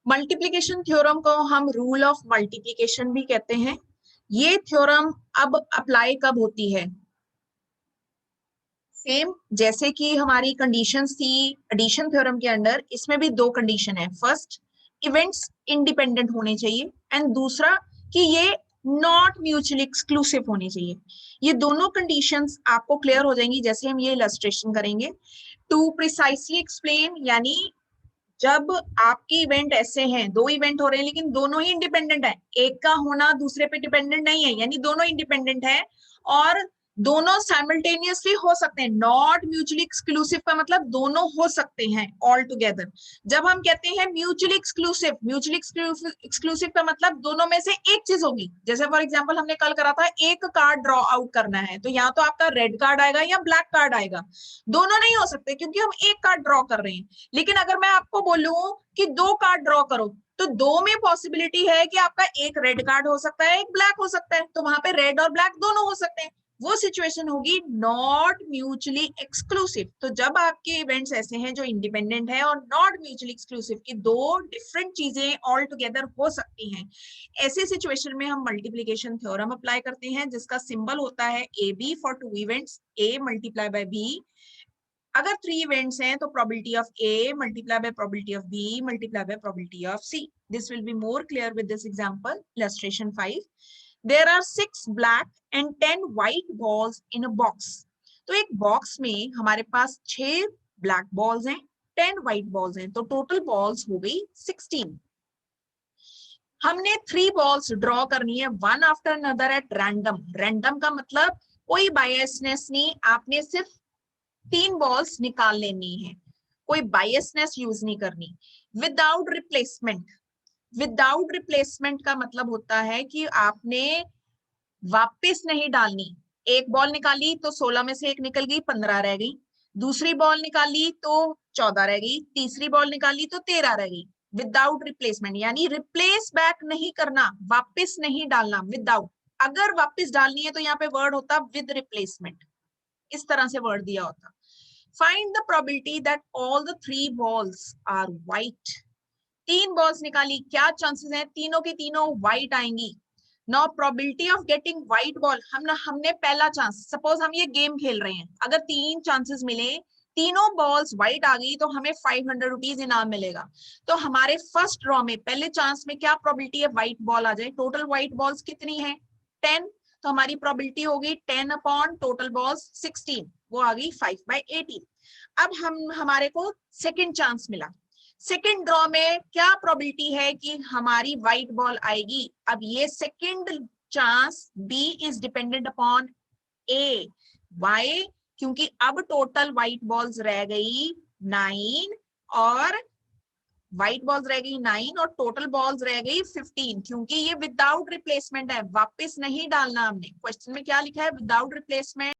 Multiplication theorem को हम rule of multiplication भी कहते हैं। ये थ्योरम अब अप्लाई कब होती है? सेम जैसे कि हमारी कंडीशंस थी एडिशन थ्योरम के अंडर, इसमें भी दो कंडीशन है। फर्स्ट, इवेंट्स इंडिपेंडेंट होने चाहिए, एंड दूसरा कि ये नॉट म्यूचुअली एक्सक्लूसिव होने चाहिए। ये दोनों कंडीशंस आपको क्लियर हो जाएंगी जैसे हम ये इलस्ट्रेशन करेंगे। टू प्रिसाइसली एक्सप्लेन, यानी जब आपके इवेंट ऐसे हैं, दो इवेंट हो रहे हैं लेकिन दोनों ही इंडिपेंडेंट है, एक का होना दूसरे पे डिपेंडेंट नहीं है, यानी दोनों इंडिपेंडेंट है और दोनों साइमल्टेनियसली हो सकते हैं। नॉट म्यूचुअली एक्सक्लूसिव का मतलब दोनों हो सकते हैं ऑल टुगेदर। जब हम कहते हैं म्यूचुअली एक्सक्लूसिव, म्यूचुअली एक्सक्लूसिव का मतलब दोनों में से एक चीज होगी। जैसे फॉर एग्जांपल हमने कल करा था, एक कार्ड ड्रॉ आउट करना है तो या तो आपका रेड कार्ड आएगा या ब्लैक कार्ड आएगा, दोनों नहीं हो सकते क्योंकि हम एक कार्ड ड्रॉ कर रहे हैं। लेकिन अगर मैं आपको बोलूं कि दो कार्ड ड्रॉ करो, तो दो में पॉसिबिलिटी है कि आपका एक रेड कार्ड हो सकता है, एक ब्लैक हो सकता है, तो वहां पे रेड और ब्लैक दोनों हो सकते हैं। वो सिचुएशन होगी नॉट म्यूचुअली एक्सक्लूसिव। तो जब आपके इवेंट्स ऐसे हैं जो इंडिपेंडेंट है और नॉट म्यूचुअली एक्सक्लूसिव की दो डिफरेंट चीजें ऑल टुगेदर हो सकती हैं, ऐसे सिचुएशन में हम मल्टीप्लीकेशन थ्योरम अप्लाई करते हैं जिसका सिंबल होता है A B for two events, A multiply by B. अगर थ्री इवेंट्स हैं तो probability of A multiply by probability of B multiply by probability of C. This will be more clear with this example, illustration 5. There are 6 black and 10 white balls in a box. तो एक box में हमारे पास 6 black balls हैं, 10 white balls हैं, तो total balls हो गई 16। हमने 3 बॉल्स ड्रॉ करनी है one after another at random. Random का मतलब कोई बायसनेस नहीं, आपने सिर्फ 3 बॉल्स निकाल लेनी है, कोई बायसनेस यूज नहीं करनी। विदाउट रिप्लेसमेंट, विदाउट रिप्लेसमेंट का मतलब होता है कि आपने वापस नहीं डालनी। एक बॉल निकाली तो 16 में से एक निकल गई, 15 रह गई। दूसरी बॉल निकाली तो 14 रह गई, तीसरी बॉल निकाली तो 13 रह गई। विदाउट रिप्लेसमेंट यानी रिप्लेस बैक नहीं करना, वापस नहीं डालना, विदाउट। अगर वापस डालनी है तो यहाँ पे वर्ड होता विद रिप्लेसमेंट, इस तरह से वर्ड दिया होता। Find the probability that all the 3 balls are white. 3 balls निकाली, क्या चांसेस हैं तीनों की तीनों व्हाइट आएंगी। Now probability of getting white ball, हमने पहला चांस, सपोज हम ये गेम खेल रहे हैं, अगर 3 चांसेस मिले, तीनों बॉल्स व्हाइट आ गई तो हमें 500 रुपीज इनाम मिलेगा। तो हमारे फर्स्ट ड्रॉ में पहले चांस में क्या प्रोबेबिलिटी है व्हाइट बॉल आ जाए? टोटल व्हाइट बॉल्स कितनी है? 10। तो हमारी प्रोबेबिलिटी होगी 10 अपॉन टोटल बॉल्स 16, वो आ गई 5/18। अब हमारे को सेकेंड चांस मिला, सेकेंड ड्रॉ में क्या प्रोबेबिलिटी है कि हमारी व्हाइट बॉल आएगी? अब ये second chance B is dependent upon A. Why? क्योंकि अब टोटल व्हाइट बॉल्स रह गई 9 और व्हाइट बॉल्स रह गई 9 और टोटल बॉल्स रह गई 15, क्योंकि ये विदाउट रिप्लेसमेंट है, वापस नहीं डालना हमने। क्वेश्चन में क्या लिखा है? Without replacement.